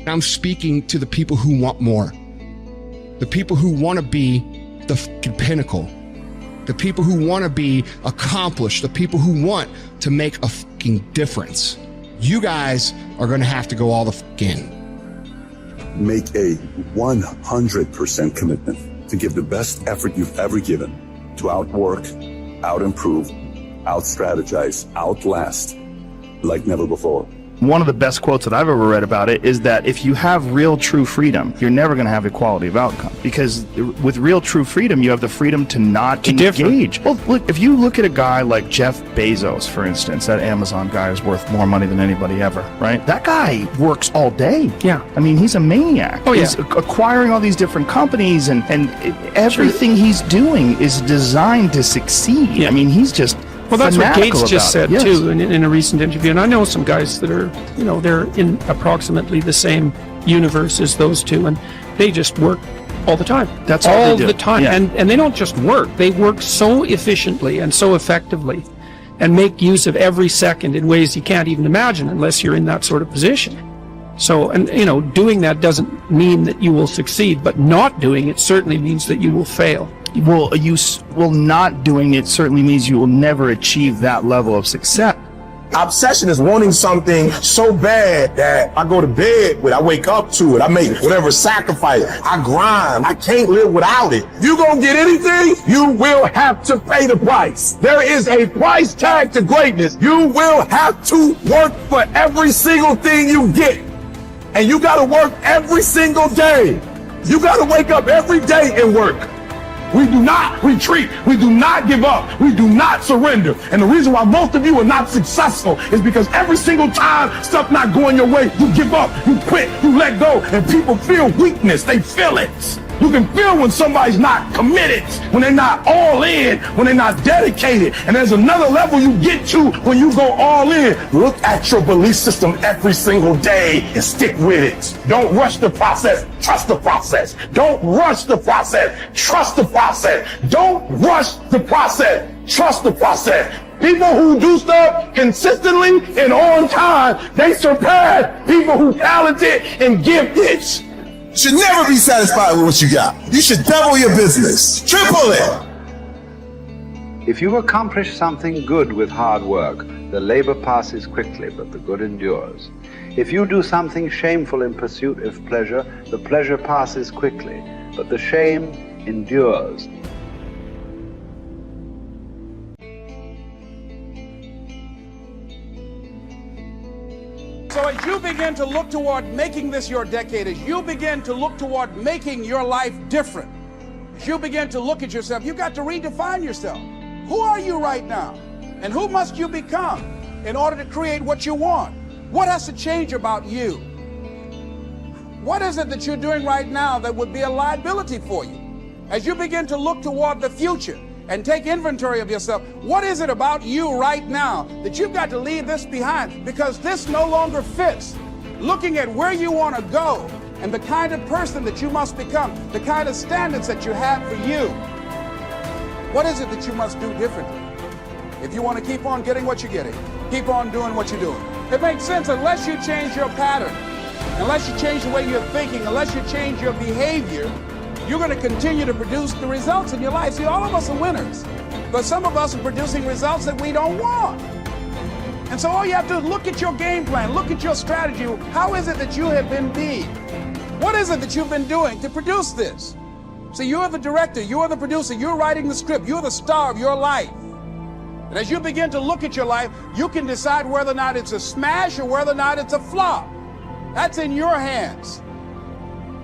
I'm speaking to the people who want more, the people who want to be the fucking pinnacle, the people who want to be accomplished, the people who want to make a fucking difference. You guys are going to have to go all the fuck in. Make a 100% commitment to give the best effort you've ever given to outwork, out-improve, out-strategize, outlast like never before. One of the best quotes that I've ever read about it is that if you have real true freedom, you're never going to have equality of outcome. Because with real true freedom, you have the freedom to not engage. Well, look, if you look at a guy like Jeff Bezos, for instance, that Amazon guy is worth more money than anybody ever, right? That guy works all day. Yeah. I mean, he's a maniac. Oh, yeah. He's acquiring all these different companies, and everything he's doing is designed to succeed. Yeah. I mean, he's just... Well, that's what Gates just said, yes. too, in a recent interview. And I know some guys that are, they're in approximately the same universe as those two, and they just work all the time. That's all the time. Yeah. And they don't just work. They work so efficiently and so effectively and make use of every second in ways you can't even imagine unless you're in that sort of position. So, and, doing that doesn't mean that you will succeed, but not doing it certainly means that you will fail. Well, not doing it certainly means you will never achieve that level of success. Obsession is wanting something so bad that I go to bed with, I wake up to it, I make whatever sacrifice, I grind, I can't live without it. You gonna get anything, you will have to pay the price. There is a price tag to greatness. You will have to work for every single thing you get. And you gotta work every single day. You gotta wake up every day and work. We do not retreat. We do not give up. We do not surrender. And the reason why most of you are not successful is because every single time stuff not going your way, you give up, you quit, you let go, and people feel weakness. They feel it. You can feel when somebody's not committed, when they're not all in, when they're not dedicated. And there's another level you get to when you go all in. Look at your belief system every single day and stick with it. Don't rush the process. Trust the process. Don't rush the process. Trust the process. Don't rush the process. Trust the process. People who do stuff consistently and on time, they surpass people who talented and gifted. Should never be satisfied with what you got. You should double your business, triple it. If you accomplish something good with hard work, the labor passes quickly, but the good endures. If you do something shameful in pursuit of pleasure, the pleasure passes quickly, but the shame endures. So as you begin to look toward making this your decade, as you begin to look toward making your life different, as you begin to look at yourself, you've got to redefine yourself. Who are you right now? And who must you become in order to create what you want? What has to change about you? What is it that you're doing right now that would be a liability for you? As you begin to look toward the future and take inventory of yourself, what is it about you right now that you've got to leave this behind because this no longer fits? Looking at where you want to go and the kind of person that you must become, the kind of standards that you have for you. What is it that you must do differently if you want to keep on getting what you're getting, keep on doing what you're doing? It makes sense unless you change your pattern, unless you change the way you're thinking, unless you change your behavior, you're going to continue to produce the results in your life. See, all of us are winners, but some of us are producing results that we don't want. And so all you have to do is look at your game plan, look at your strategy. How is it that you have been being? What is it that you've been doing to produce this? See, you're the director, you're the producer, you're writing the script, you're the star of your life. And as you begin to look at your life, you can decide whether or not it's a smash or whether or not it's a flop. That's in your hands.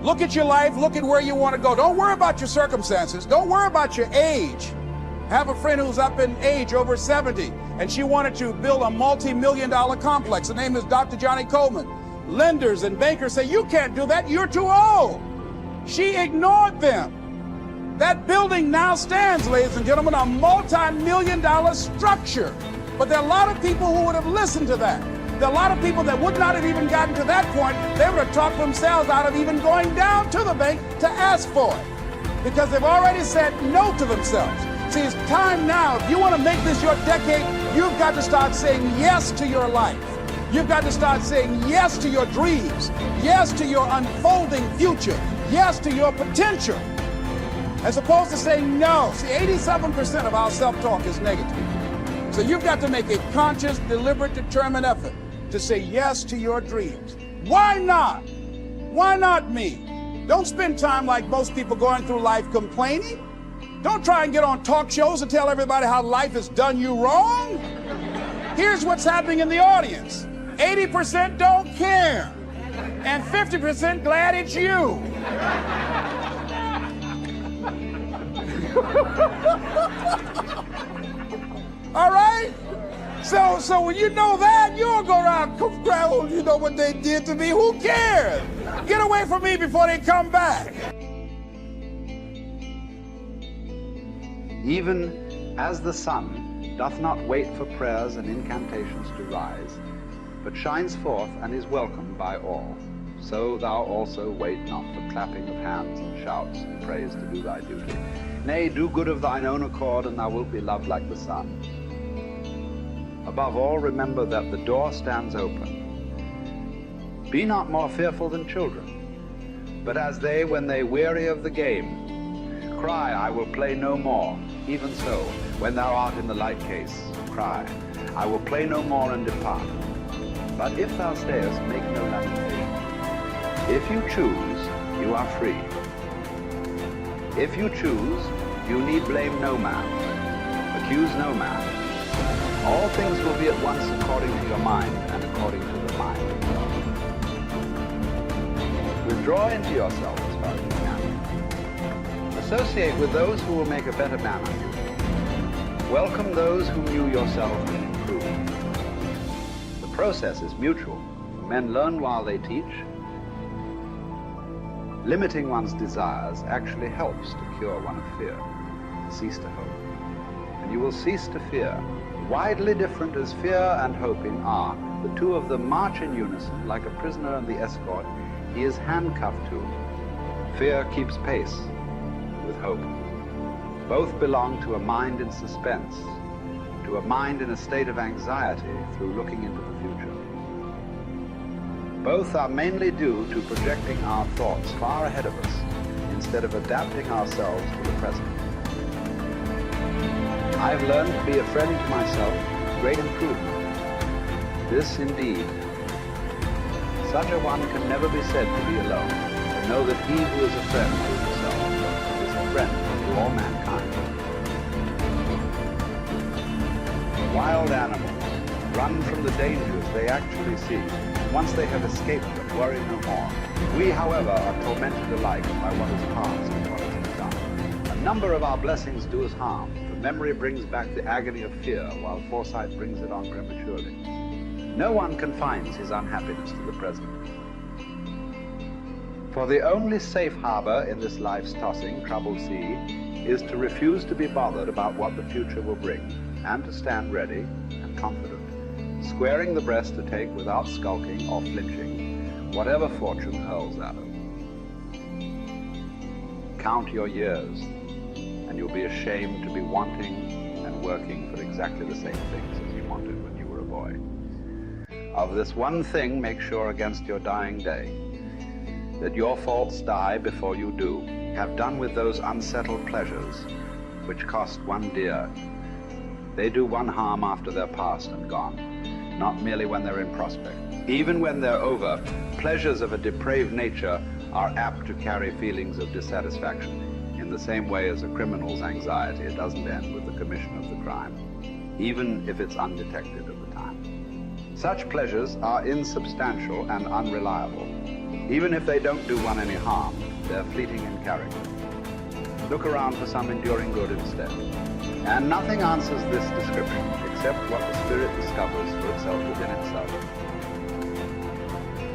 Look at your life, look at where you want to go. Don't worry about your circumstances. Don't worry about your age. I have a friend who's up in age, over 70, and she wanted to build a multi-million-dollar complex. Her name is Dr. Johnny Coleman. Lenders and bankers say, you can't do that, you're too old. She ignored them. That building now stands, ladies and gentlemen, a multi-million-dollar structure. But there are a lot of people who would have listened to that. There are a lot of people that would not have even gotten to that point. They would have talked themselves out of even going down to the bank to ask for it because they've already said no to themselves. See, it's time now. If you want to make this your decade, you've got to start saying yes to your life. You've got to start saying yes to your dreams, yes to your unfolding future, yes to your potential, as opposed to saying no. See, 87% of our self-talk is negative. So you've got to make a conscious, deliberate, determined effort to say yes to your dreams. Why not? Why not me? Don't spend time like most people going through life complaining. Don't try and get on talk shows and tell everybody how life has done you wrong. Here's what's happening in the audience. 80% don't care, and 50% glad it's you. All right? So when you know that, you'll go around, oh, you know what they did to me? Who cares? Get away from me before they come back. Even as the sun doth not wait for prayers and incantations to rise, but shines forth and is welcomed by all, so thou also wait not for clapping of hands and shouts and praise to do thy duty. Nay, do good of thine own accord, and thou wilt be loved like the sun. Above all, remember that the door stands open. Be not more fearful than children, but as they, when they weary of the game, cry, I will play no more. Even so, when thou art in the light case, cry, I will play no more, and depart. But if thou stayest, make no lamentation. If you choose, you are free. If you choose, you need blame no man, accuse no man. All things will be at once according to your mind and according to the mind of God. Withdraw into yourself as far as you can. Associate with those who will make a better man of you. Welcome those whom you yourself will improve. The process is mutual. Men learn while they teach. Limiting one's desires actually helps to cure one of fear. Cease to hope, and you will cease to fear. Widely different as fear and hoping are, the two of them march in unison like a prisoner and the escort he is handcuffed to. Fear keeps pace with hope. Both belong to a mind in suspense, to a mind in a state of anxiety through looking into the future. Both are mainly due to projecting our thoughts far ahead of us instead of adapting ourselves to the present. I've learned to be a friend to myself, great improvement. This indeed. Such a one can never be said to be alone, but know that he who is a friend to himself is a friend to all mankind. Wild animals run from the dangers they actually see. Once they have escaped them, worry no more. We, however, are tormented alike by what is past and what has been done. A number of our blessings do us harm. Memory brings back the agony of fear, while foresight brings it on prematurely. No one confines his unhappiness to the present. For the only safe harbor in this life's tossing, troubled sea is to refuse to be bothered about what the future will bring, and to stand ready and confident, squaring the breast to take without skulking or flinching whatever fortune hurls at us. Count your years, and you'll be ashamed to be wanting and working for exactly the same things as you wanted when you were a boy. Of this one thing, make sure against your dying day, that your faults die before you do. Have done with those unsettled pleasures which cost one dear. They do one harm after they're past and gone, not merely when they're in prospect. Even when they're over, pleasures of a depraved nature are apt to carry feelings of dissatisfaction. In the same way as a criminal's anxiety, it doesn't end with the commission of the crime, even if it's undetected at the time. Such pleasures are insubstantial and unreliable. Even if they don't do one any harm, they're fleeting in character. Look around for some enduring good instead. And nothing answers this description except what the spirit discovers for itself within itself.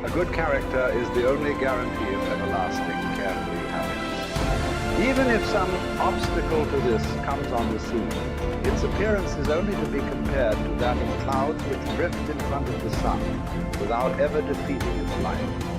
A good character is the only guarantee of everlasting, carefree happiness. Even if some obstacle to this comes on the scene, its appearance is only to be compared to that of clouds which drift in front of the sun without ever defeating its light.